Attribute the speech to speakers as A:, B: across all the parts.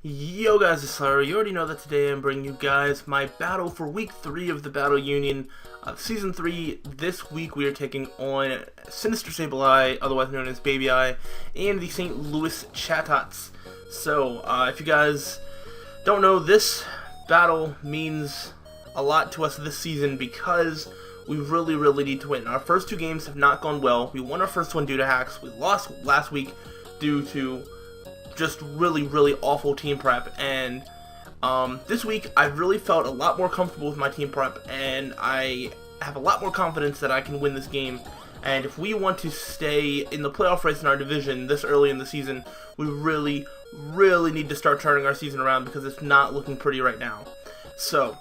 A: Yo guys, it's Slyroh. You already know that today I'm bringing you guys my battle for week 3 of the Battle Union of Season 3. This week we are taking on SinisterSableye, otherwise known as Baby Eye, and the St. Louis Chatots. So, if you guys don't know, this battle means a lot to us this season because we really need to win. Our first 2 games have not gone well. We won our first one due to hacks. We lost last week due to just really awful team prep, and this week I've really felt a lot more comfortable with my team prep, and I have a lot more confidence that I can win this game. And if we want to stay in the playoff race in our division this early in the season, we really need to start turning our season around because it's not looking pretty right now. So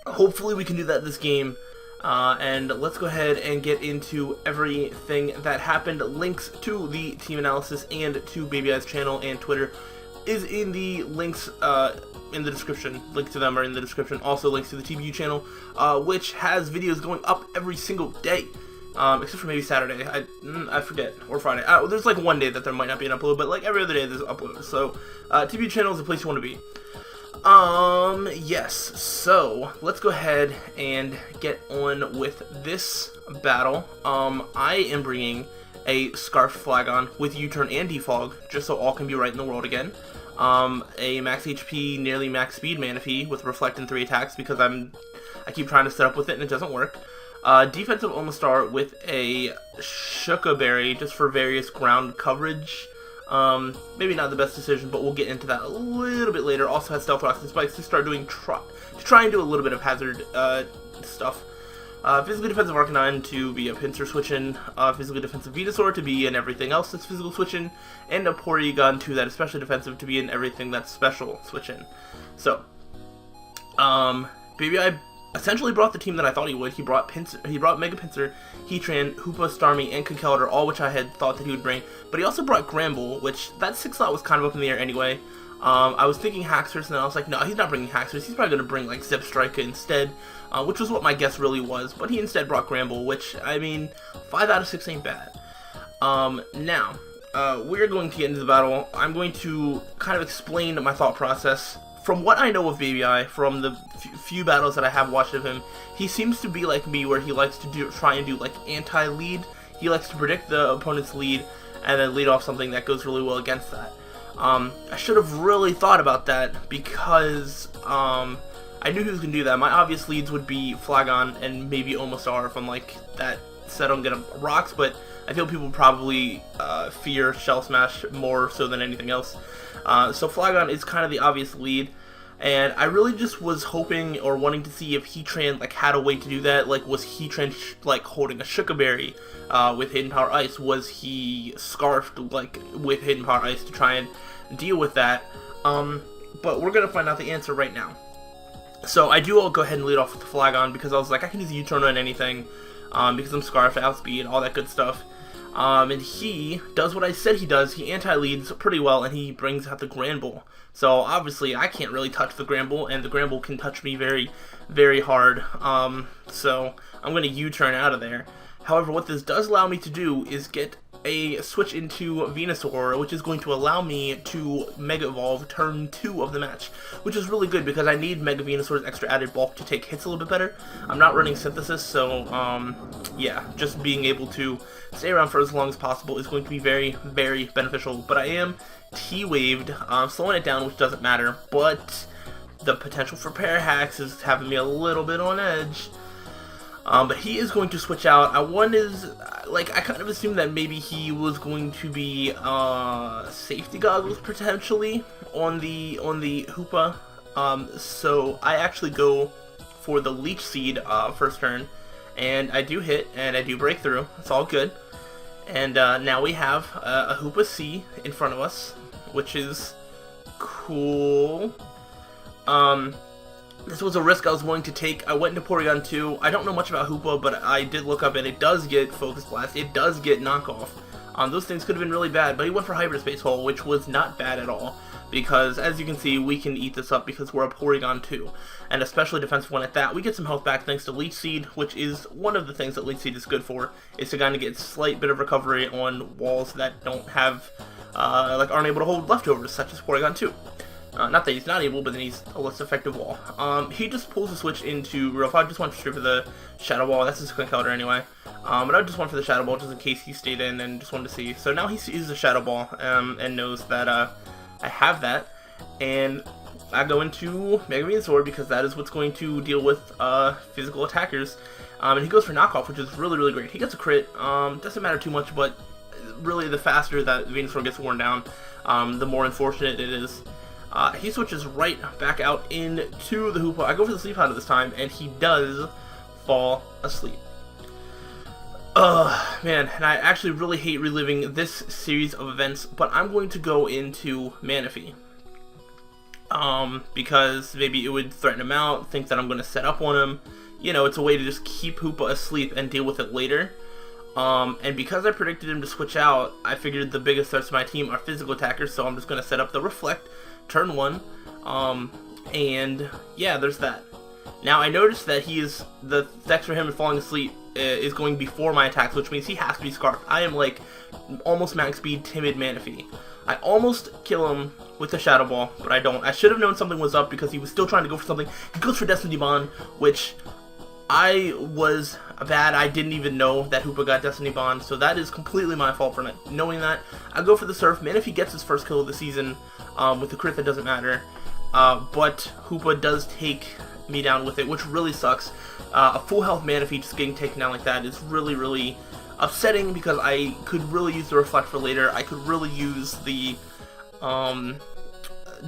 A: hopefully we can do that this game. And let's go ahead and get into everything that happened. Links to the team analysis and to Baby Eye's channel and Twitter is in the links in the description. Links to them are in the description. Also links to the TBU channel, which has videos going up every single day, except for maybe Saturday. I forget, or Friday. There's like one day that there might not be an upload, but like every other day there's an upload. So TBU channel is the place you want to be. Yes, so let's go ahead and get on with this battle. I am bringing a Scarf Flagon with U-turn and defog, just so all can be right in the world again. A max HP, nearly max speed Manaphy with Reflect and 3 attacks because I keep trying to set up with it and it doesn't work. Defensive Omastar with a Shukaberry just for various ground coverage. Maybe not the best decision, but we'll get into that a little bit later. Also has Stealth Rocks and Spikes to start doing to try and do a little bit of hazard stuff. Physically Defensive Arcanine to be a pincer switching, Physically Defensive Venusaur to be in everything else that's physical switching, and a Porygon 2 that is especially defensive to be in everything that's special switching. So, Baby Eye essentially brought the team that I thought he would. He brought Mega Pinsir, Heatran, Hoopa, Starmie, and Conkeldurr, all which I had thought that he would bring. But he also brought Gramble, which that 6 slot was kind of up in the air anyway. I was thinking Haxorus, and then I was like, no, he's not bringing Haxorus. He's probably going to bring like Zipstrika instead, which was what my guess really was. But he instead brought Gramble, which, I mean, 5 out of 6 ain't bad. Now, we're going to get into the battle. I'm going to kind of explain my thought process. From what I know of Baby Eye, from the few battles that I have watched of him, he seems to be like me, where he likes to try and do like anti-lead. He likes to predict the opponent's lead and then lead off something that goes really well against that. I should have really thought about that because I knew he was going to do that. My obvious leads would be Flagon and maybe Omastar if I'm like that set on getting rocks, but I feel people probably fear Shell Smash more so than anything else. So Flagon is kind of the obvious lead, and I really just was hoping or wanting to see if Heatran like had a way to do that. Like, was Heatran like holding a Shukaberry with Hidden Power Ice? Was he scarfed like with Hidden Power Ice to try and deal with that? But we're gonna find out the answer right now. So I do go ahead and lead off with the Flagon because I was like, I can use a U-turn on anything because I'm scarfed, outspeed, all that good stuff. And he does what I said he does. He anti-leads pretty well, and he brings out the Granbull. So obviously I can't really touch the Granbull, and the Granbull can touch me very hard. So I'm going to U-turn out of there. However, what this does allow me to do is get a switch into Venusaur, which is going to allow me to Mega Evolve turn 2 of the match, which is really good because I need Mega Venusaur's extra added bulk to take hits a little bit better. I'm not running Synthesis, so yeah, just being able to stay around for as long as possible is going to be very beneficial. But I am T-waved, slowing it down, which doesn't matter, but the potential for pair hacks is having me a little bit on edge. But he is going to switch out. I kind of assumed that maybe he was going to be safety goggles potentially on the Hoopa. So I actually go for the Leech Seed first turn, and I do hit and I do break through. It's all good. And now we have a Hoopa C in front of us, which is cool. This was a risk I was willing to take. I went into Porygon 2. I don't know much about Hoopa, but I did look up, and it does get Focus Blast. It does get Knockoff. Those things could have been really bad, but he went for Hyperspace Hole, which was not bad at all, because as you can see, we can eat this up because we're a Porygon 2, and especially defensive one at that. We get some health back thanks to Leech Seed, which is one of the things that Leech Seed is good for, is to kind of get a slight bit of recovery on walls that don't have, aren't able to hold leftovers, such as Porygon 2. Not that he's not able, but then he's a less effective wall. He just pulls the switch into real. If I just want to strip for the Shadow Ball, that's his Quick Elder anyway. But I just want for the Shadow Ball just in case he stayed in and just wanted to see. So now he sees the Shadow Ball and knows that I have that. And I go into Mega Venusaur because that is what's going to deal with physical attackers. And he goes for knockoff, which is really, really great. He gets a crit. Doesn't matter too much, but really the faster that Venusaur gets worn down, the more unfortunate it is. He switches right back out into the Hoopa. I go for the Sleep Powder this time, and he does fall asleep. Man, and I actually really hate reliving this series of events, but I'm going to go into Manaphy. Because maybe it would threaten him out, think that I'm going to set up on him. You know, it's a way to just keep Hoopa asleep and deal with it later. And because I predicted him to switch out, I figured the biggest threats to my team are physical attackers, so I'm just going to set up the Reflect, turn 1, and yeah, there's that. Now I noticed that the dex for him and falling asleep is going before my attacks, which means he has to be Scarfed. I am like almost max speed timid Manaphy. I almost kill him with the Shadow Ball, but I don't. I should have known something was up because he was still trying to go for something. He goes for Destiny Bond, which I was bad. I didn't even know that Hoopa got Destiny Bond, so that is completely my fault for not knowing that. I go for the Surf. Manaphy gets his first kill of the season with the crit that doesn't matter, but Hoopa does take me down with it, which really sucks. A full health Manaphy just getting taken down like that is really, really upsetting because I could really use the Reflect for later. I could really use the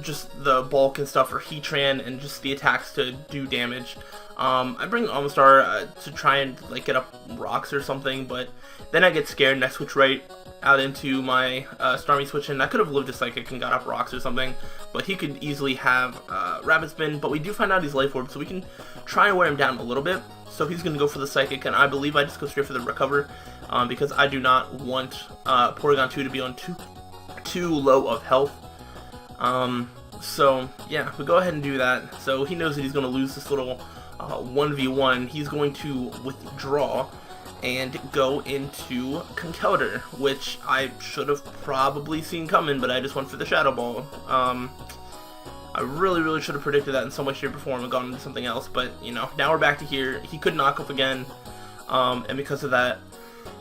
A: just the bulk and stuff for Heatran and just the attacks to do damage. I bring Omastar to try and like get up rocks or something, but then I get scared and I switch right out into my Starmie switch, and I could have lived a Psychic and got up rocks or something, but he could easily have Rapid Spin, but we do find out he's Life Orb, so we can try and wear him down a little bit. So he's going to go for the Psychic, and I believe I just go straight for the Recover, because I do not want Porygon 2 to be on too low of health. So yeah, we go ahead and do that. So he knows that he's going to lose this little 1v1. He's going to withdraw and go into Conkeldurr, which I should have probably seen coming, but I just went for the Shadow Ball. I really should have predicted that in some way, shape, or form and gone into something else, but, you know, now we're back to here. He could knock off again, and because of that,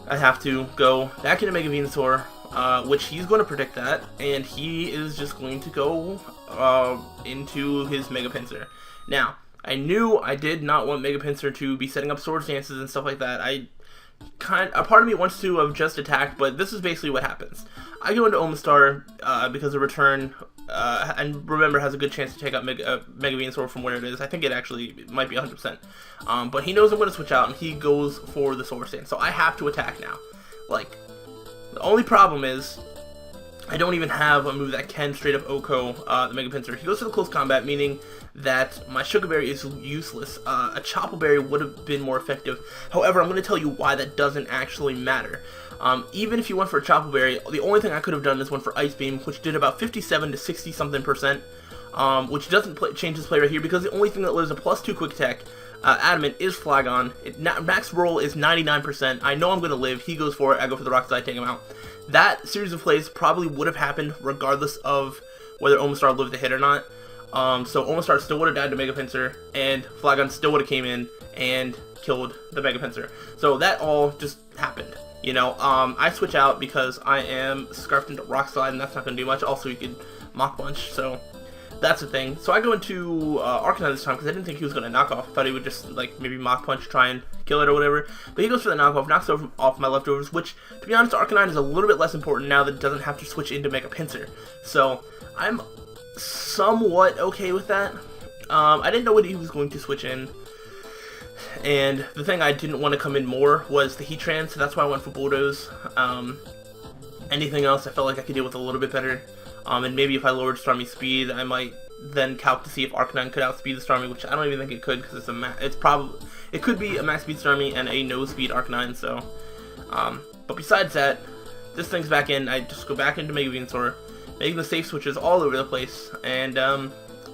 A: I have to go back into Mega Venusaur, which he's going to predict that, and he is just going to go into his Mega Pinsir. Now, I knew I did not want Mega Pinsir to be setting up Swords Dances and stuff like that. A part of me wants to have just attacked, but this is basically what happens. I go into Omastar because the return, and remember, has a good chance to take out Mega Venusaur from where it is. I think it might be 100%. But he knows I'm going to switch out, and he goes for the Swords Dance. So I have to attack now. Like, the only problem is I don't even have a move that can straight up OHKO the Mega Pinsir. He goes for the Close Combat, meaning that my Sugar Berry is useless. A Chople Berry would have been more effective. However, I'm going to tell you why that doesn't actually matter. Even if you went for a Chople Berry, the only thing I could have done is went for Ice Beam, which did about 57 to 60 something percent, which doesn't change his play right here because the only thing that lives a +2 Quick Attack Adamant is Flagon. Max roll is 99%. I know I'm going to live. He goes for it. I go for the Rock Slide, take him out. That series of plays probably would have happened regardless of whether Omastar lived the hit or not. So Omastar still would have died to Mega Pinsir, and Flagon still would have came in and killed the Mega Pinsir. So that all just happened. You know, I switch out because I am Scarfed into Rock Slide, and that's not going to do much. Also, you could Mach Punch, so that's the thing. So I go into Arcanine this time because I didn't think he was going to knock off. I thought he would just, like, maybe Mach Punch, try and kill it or whatever. But he goes for the knockoff, knocks off my leftovers, which, to be honest, Arcanine is a little bit less important now that it doesn't have to switch into Mega Pinsir. So I'm somewhat okay with that. I didn't know what he was going to switch in. And the thing I didn't want to come in more was the Heatran, so that's why I went for Bulldoze. Anything else I felt like I could deal with a little bit better. And maybe if I lowered Starmie's speed, I might then calc to see if Arcanine could outspeed the Starmie, which I don't even think it could because it could be a max speed Starmie and a no speed Arcanine. So, but besides that, this thing's back in. I just go back into Mega Venusaur, making the safe switches all over the place, and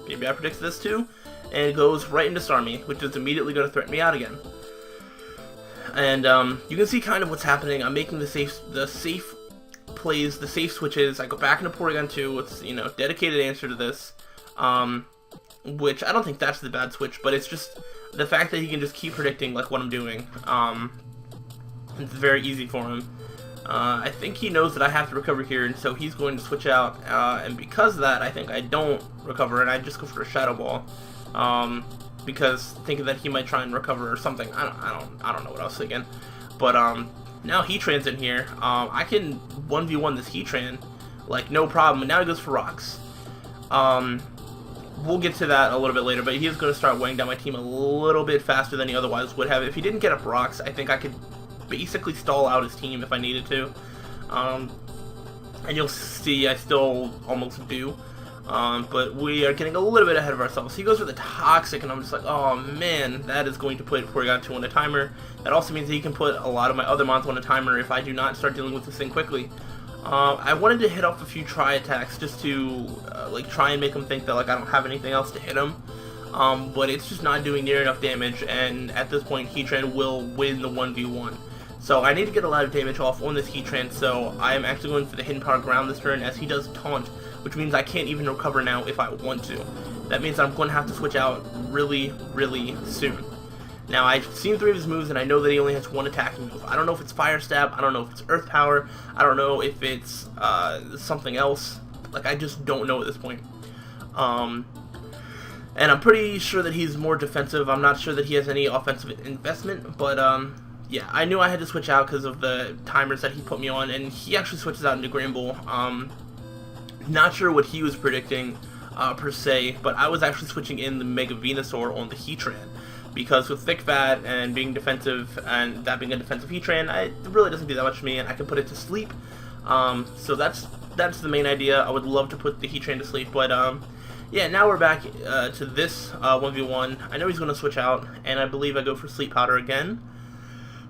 A: maybe I predict this too. And it goes right into Starmie, which is immediately going to threaten me out again. And you can see kind of what's happening. I'm making the safe plays, the safe switches. I go back into Porygon 2. It's, you know, dedicated answer to this. which I don't think that's the bad switch, but it's just the fact that he can just keep predicting like what I'm doing. It's very easy for him. I think he knows that I have to recover here, and so he's going to switch out, and because of that, I think I don't recover, and I just go for a Shadow Ball, because thinking that he might try and recover or something. I don't know what I was thinking, but now Heatran's in here. I can 1v1 this Heatran, like no problem. And now he goes for rocks. We'll get to that a little bit later, but he is going to start weighing down my team a little bit faster than he otherwise would have. If he didn't get up rocks, I think I could basically stall out his team if I needed to. And you'll see I still almost do. But we are getting a little bit ahead of ourselves. He goes for the Toxic, and I'm just like, oh man, that is going to put Porygon 2 on a timer. That also means that he can put a lot of my other mons on a timer if I do not start dealing with this thing quickly. I wanted to hit off a few try attacks just to like try and make him think that like I don't have anything else to hit him. But it's just not doing near enough damage, and at this point Heatran will win the 1v1. So I need to get a lot of damage off on this Heatran, so I am actually going for the Hidden Power Ground this turn as he does Taunt, which means I can't even recover now if I want to. That means I'm going to have to switch out really, really soon. Now, I've seen 3 of his moves, and I know that he only has 1 attacking move. I don't know if it's Fire Stab, I don't know if it's Earth Power, I don't know if it's something else. Like, I just don't know at this point. And I'm pretty sure that he's more defensive. I'm not sure that he has any offensive investment, but yeah, I knew I had to switch out because of the timers that he put me on, and he actually switches out into Granbull. Not sure what he was predicting per se, but I was actually switching in the Mega Venusaur on the Heatran, because with Thick Fat and being defensive, and that being a defensive Heatran, it really doesn't do that much to me, and I can put it to sleep. So that's the main idea. I would love to put the Heatran to sleep, but yeah, now we're back to this 1v1. I know he's going to switch out, and I believe I go for Sleep Powder again.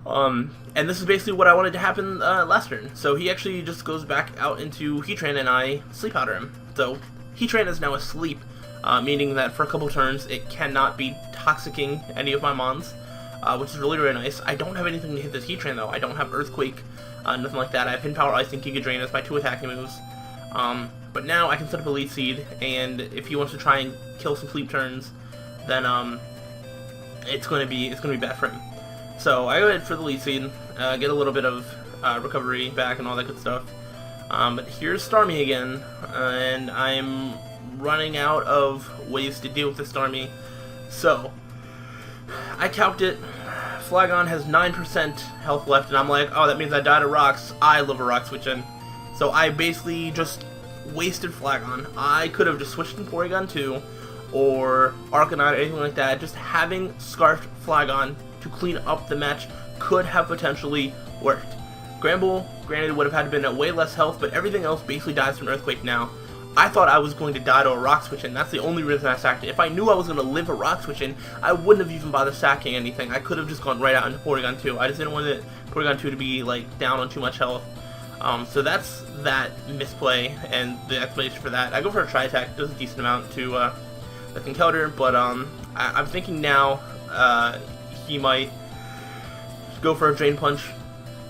A: And this is basically what I wanted to happen last turn. So he actually just goes back out into Heatran, and I Sleep Powder him. So Heatran is now asleep, meaning that for a couple turns it cannot be toxicking any of my mons, which is really, really nice. I don't have anything to hit this Heatran though. I don't have Earthquake, nothing like that. I have Hidden Power Ice and Giga Drain as my 2 attacking moves. But now I can set up a Lead Seed, and if he wants to try and kill some sleep turns, then it's gonna be bad for him. So I go ahead for the Lead Seed, get a little bit of recovery back and all that good stuff. But here's Starmie again, and I'm running out of ways to deal with this Starmie. So I calced it. Flagon has 9% health left, and I'm like, oh, that means I died of rocks. I love a rock switch in. So I basically just wasted Flagon. I could have just switched in Porygon 2 or Arcanine or anything like that. Just having Scarfed Flagon to clean up the match could have potentially worked. Granbull, granted, would have had to been at way less health, but everything else basically dies from Earthquake now. I thought I was going to die to a Rock Switch in. That's the only reason I sacked it. If I knew I was going to live a Rock Switch in, I wouldn't have even bothered sacking anything. I could have just gone right out into Porygon 2. I just didn't want the Porygon 2 to be like down on too much health. So that's that misplay and the explanation for that. I go for a Tri-Attack, does a decent amount to the Conkeldurr, but I'm thinking now he might go for a Drain Punch,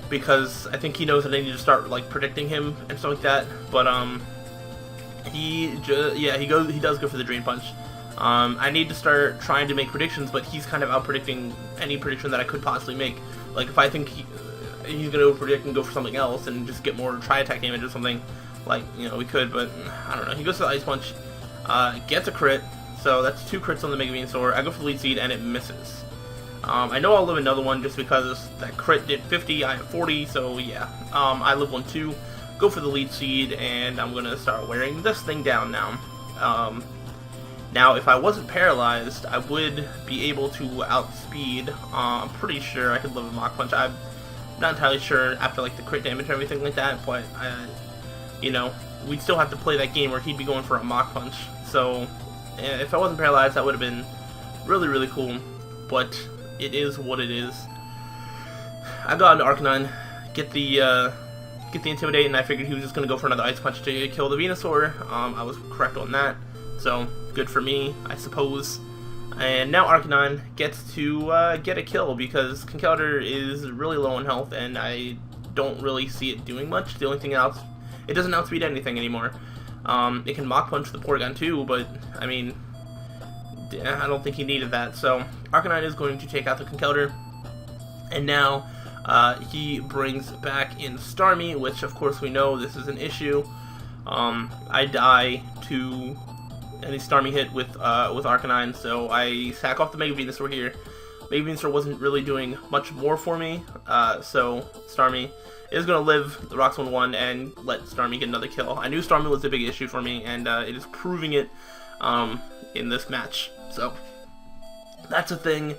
A: because I think he knows that I need to start like predicting him and stuff like that. But he does go for the Drain Punch. I need to start trying to make predictions, but he's kind of out predicting any prediction that I could possibly make. Like if I think he's gonna predict and go for something else and just get more Tri-Attack damage or something, like, you know, we could, but I don't know. He goes for the Ice Punch, gets a crit, so that's 2 crits on the Mega Venusaur. I go for the Lead Seed and it misses. I know I'll live another one just because that crit did 50, I have 40, so yeah. I live one too. Go for the Lead Seed, and I'm gonna start wearing this thing down now. Now, if I wasn't paralyzed, I would be able to outspeed. I'm pretty sure I could live a Mach Punch. I'm not entirely sure after like the crit damage and everything like that, but you know, we'd still have to play that game where he'd be going for a Mach Punch. So if I wasn't paralyzed, that would have been really, really cool. But it is what it is. I got into Arcanine, get the Intimidate, and I figured he was just going to go for another Ice Punch to kill the Venusaur. I was correct on that, so good for me, I suppose. And now Arcanine gets to get a kill, because Conkeldurr is really low on health, and I don't really see it doing much. The only thing else, it doesn't outspeed anything anymore. It can Mach Punch the Porygon too, but, I mean, I don't think he needed that. So, Arcanine is going to take out the Conkeldurr, and now he brings back in Starmie, which, of course, we know this is an issue. I die to any Starmie hit with Arcanine, so I sack off the Mega Venusaur here. Mega Venusaur wasn't really doing much more for me, so Starmie is going to live the Rocks 1-1 and let Starmie get another kill. I knew Starmie was a big issue for me, and it is proving it in this match. So that's a thing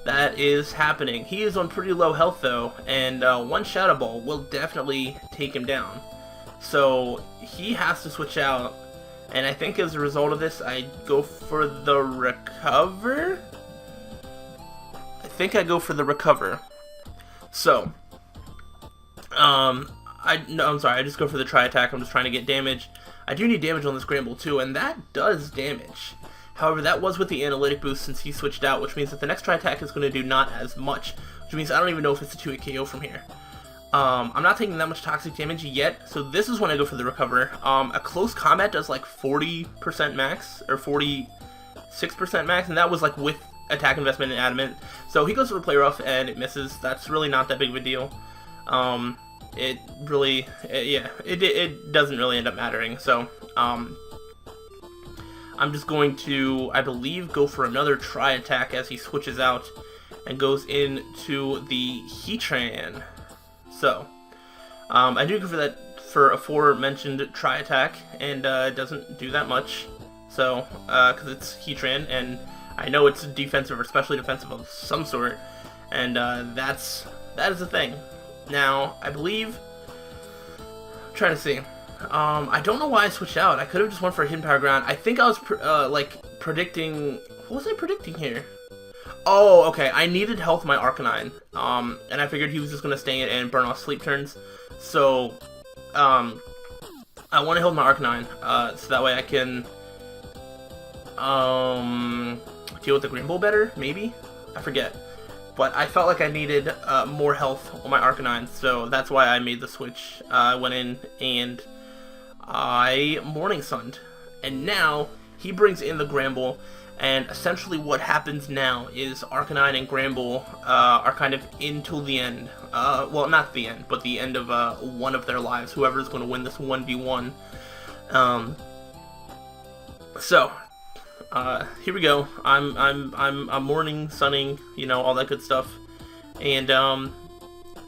A: that is happening. He is on pretty low health though, and one Shadow Ball will definitely take him down. So he has to switch out, and I think as a result of this, I go for the Recover. I think I go for the Recover. So, I'm sorry, I just go for the Tri-Attack. I'm just trying to get damage. I do need damage on this Gramble too, and that does damage. However, that was with the Analytic Boost since he switched out, which means that the next Tri-Attack is going to do not as much, which means I don't even know if it's a 2-hit KO from here. I'm not taking that much toxic damage yet, so this is when I go for the Recover. A close combat does like 40% max, or 46% max, and that was like with attack investment and adamant. So he goes for the Play Rough and it misses. That's really not that big of a deal. It really, it doesn't really end up mattering. So, I'm just going to, I believe, go for another Tri-Attack as he switches out and goes into the Heatran. So, I do go for that for aforementioned Tri-Attack, and it doesn't do that much. So, because it's Heatran, and I know it's defensive or especially defensive of some sort, and that is the thing. Now, I believe, I'm trying to see. I don't know why I switched out. I could have just went for a Hidden Power Ground. I think I was predicting. What was I predicting here? Oh, okay. I needed health my Arcanine, and I figured he was just gonna stay in and burn off sleep turns. So, I want to heal my Arcanine, so that way I can deal with the Grimble better. Maybe, I forget. But I felt like I needed more health on my Arcanine, so that's why I made the switch. I went in and I Morning Sunned, and now he brings in the Gramble. And essentially what happens now is Arcanine and Gramble are kind of until the end. Well, not the end, but the end of one of their lives. Whoever's going to win this 1v1. So here we go. I'm Morning Sunning, you know, all that good stuff. And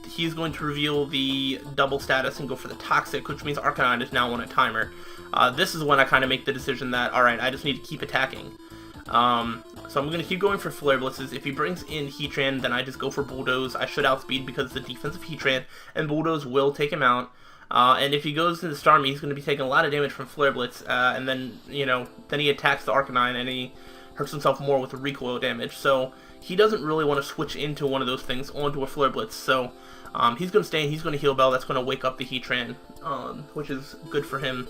A: he's going to reveal the double status and go for the Toxic, which means Arcanine is now on a timer. This is when I kind of make the decision that, alright, I just need to keep attacking. So I'm going to keep going for Flare Blitzes. If he brings in Heatran, then I just go for Bulldoze. I should outspeed because the defensive Heatran, and Bulldoze will take him out. And if he goes into Starmie, he's going to be taking a lot of damage from Flare Blitz, and then, you know, then he attacks the Arcanine, and he hurts himself more with the recoil damage. So he doesn't really want to switch into one of those things onto a Flare Blitz. So he's going to stay and he's going to Heal Bell. That's going to wake up the Heatran, which is good for him.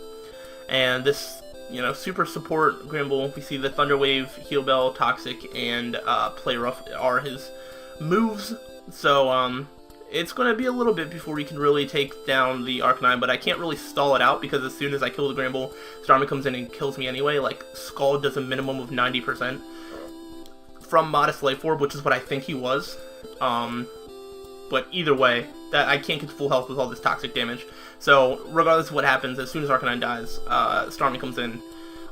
A: And this, you know, super support Grimble, we see the Thunder Wave, Heal Bell, Toxic, and Play Rough are his moves. So it's going to be a little bit before we can really take down the Arcanine, but I can't really stall it out because as soon as I kill the Gramble, Starmie comes in and kills me anyway. Like, Scald does a minimum of 90% from Modest Life Orb, which is what I think he was. But either way, that I can't get to full health with all this toxic damage. So regardless of what happens, as soon as Arcanine dies, Starmie comes in,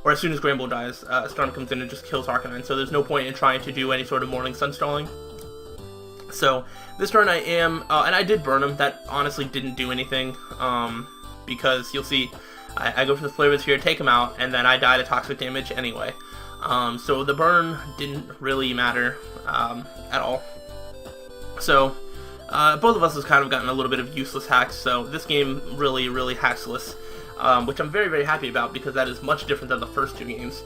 A: or as soon as Gramble dies, Starmie comes in and just kills Arcanine. So there's no point in trying to do any sort of Morning Sun stalling. So this turn I am, and I did burn him. That honestly didn't do anything, because you'll see, I go for the flavors here, take him out, and then I die to toxic damage anyway. So the burn didn't really matter at all. So both of us has kind of gotten a little bit of useless hacks, so this game really, really hacksless, which I'm very, very happy about because that is much different than the first two games.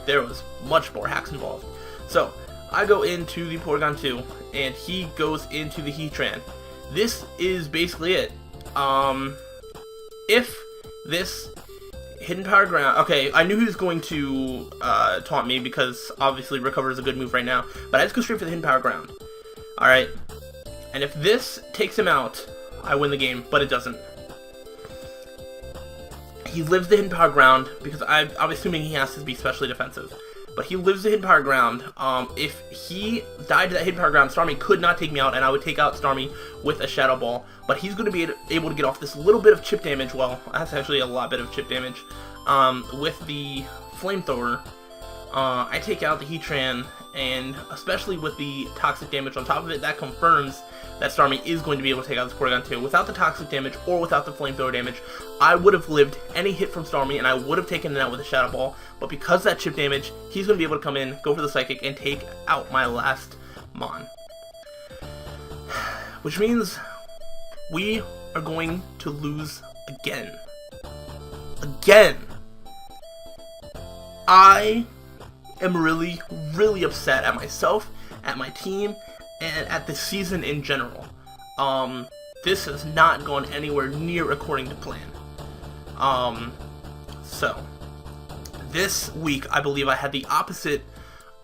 A: There was much more hacks involved. So I go into the Porygon 2, and he goes into the Heatran. This is basically it. If this Hidden Power Ground... Okay, I knew he was going to taunt me because obviously Recover is a good move right now, but I just go straight for the Hidden Power Ground. Alright, and if this takes him out, I win the game, but it doesn't. He lives the hidden power ground because I'm assuming he has to be specially defensive. But he lives the hidden power ground. If he died to that hidden power ground, Starmie could not take me out, and I would take out Starmie with a Shadow Ball. But he's going to be able to get off this little bit of chip damage. Well, that's actually a lot bit of chip damage. With the Flamethrower, I take out the Heatran, and especially with the toxic damage on top of it, that confirms that Starmie is going to be able to take out this Porygon 2. Without the toxic damage or without the Flamethrower damage, I would have lived any hit from Starmie, and I would have taken it out with a Shadow Ball. But because of that chip damage, he's going to be able to come in, go for the Psychic, and take out my last Mon. Which means we are going to lose again. Again! I am really, really upset at myself, at my team, and at the season in general. This has not gone anywhere near according to plan. So this week I believe I had the opposite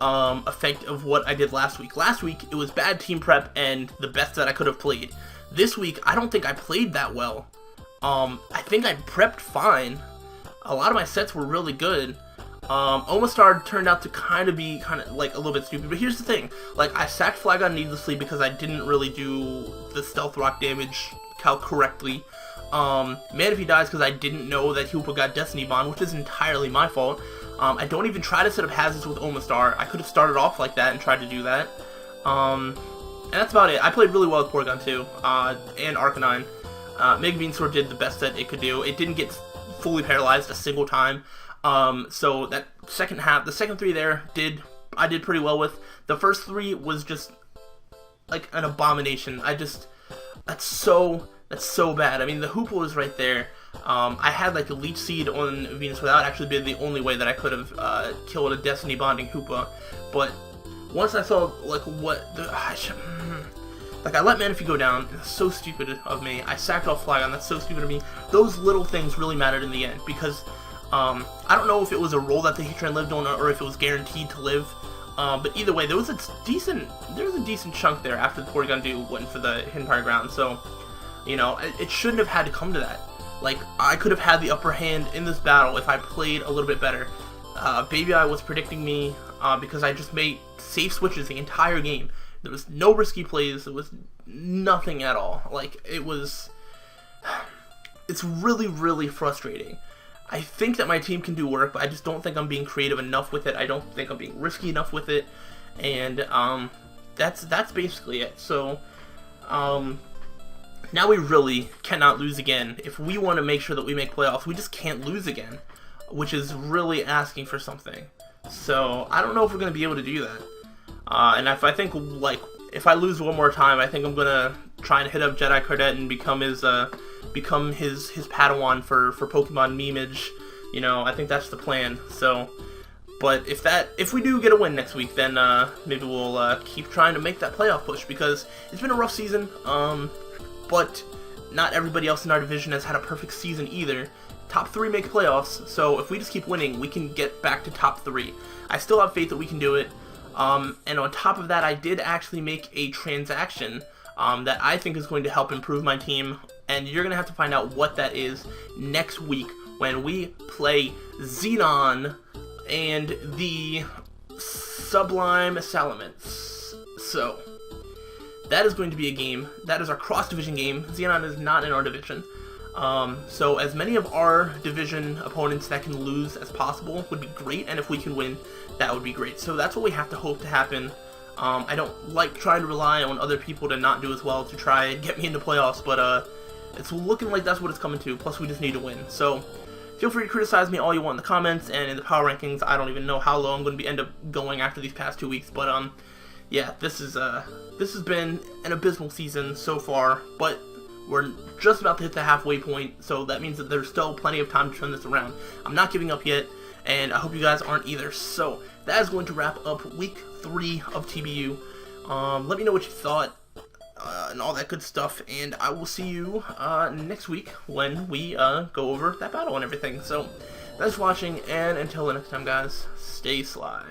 A: effect of what I did last week. Last week it was bad team prep and the best that I could have played. This week I don't think I played that well. I think I prepped fine. A lot of my sets were really good. Omastar turned out to kind of like a little bit stupid, but here's the thing, like, I sacked Flygon needlessly because I didn't really do the Stealth Rock damage calc correctly. Manaphy dies because I didn't know that Hoopa got Destiny Bond, which is entirely my fault. I don't even try to set up hazards with Omastar. I could have started off like that and tried to do that. And that's about it. I played really well with Porygon 2, and Arcanine. Mega Venusaur did the best that it could do. It didn't get fully paralyzed a single time. So that second half, the second three there, I did pretty well with. The first three was just like an abomination. That's so bad. I mean, the Hoopa was right there. I had like a Leech Seed on Venus without actually being the only way that I could have killed a Destiny Bonding Hoopa. But once I saw like I let Manaphy go down. That's so stupid of me. I sacked off Flygon. That's so stupid of me. Those little things really mattered in the end because I don't know if it was a roll that the Heatran lived on or if it was guaranteed to live. But either way, there was a decent chunk there after the Porygon 2 went for the Hidden Power Ground. So, you know, it shouldn't have had to come to that. Like, I could have had the upper hand in this battle if I played a little bit better. Baby I was predicting me because I just made safe switches the entire game. There was no risky plays. There was nothing at all. Like, it's really, really frustrating. I think that my team can do work, but I just don't think I'm being creative enough with it. I don't think I'm being risky enough with it, and that's basically it. So now we really cannot lose again. If we want to make sure that we make playoffs, we just can't lose again, which is really asking for something. So I don't know if we're going to be able to do that. And if I lose one more time, I think I'm gonna try and hit up Jedi Cardet and become his Padawan for Pokemon Memeage. You know, I think that's the plan. So, but if we do get a win next week, then maybe we'll keep trying to make that playoff push because it's been a rough season. But not everybody else in our division has had a perfect season either. Top 3 make playoffs, so if we just keep winning, we can get back to top 3. I still have faith that we can do it. And on top of that, I did actually make a transaction that I think is going to help improve my team, and you're going to have to find out what that is next week when we play Xenon and the Sublime Salamence. So, that is going to be a game. That is our cross-division game. Xenon is not in our division. So as many of our division opponents that can lose as possible would be great, and if we can win, that would be great. So that's what we have to hope to happen. I don't like trying to rely on other people to not do as well to try and get me into playoffs, but it's looking like that's what it's coming to, plus we just need to win. So feel free to criticize me all you want in the comments, and in the power rankings, I don't even know how low I'm going to end up going after these past 2 weeks, but yeah, this has been an abysmal season so far, but we're just about to hit the halfway point, so that means that there's still plenty of time to turn this around. I'm not giving up yet, and I hope you guys aren't either. So that is going to wrap up week 3 of TBU. Let me know what you thought and all that good stuff, and I will see you next week when we go over that battle and everything. So thanks for watching, and until the next time, guys, stay sly.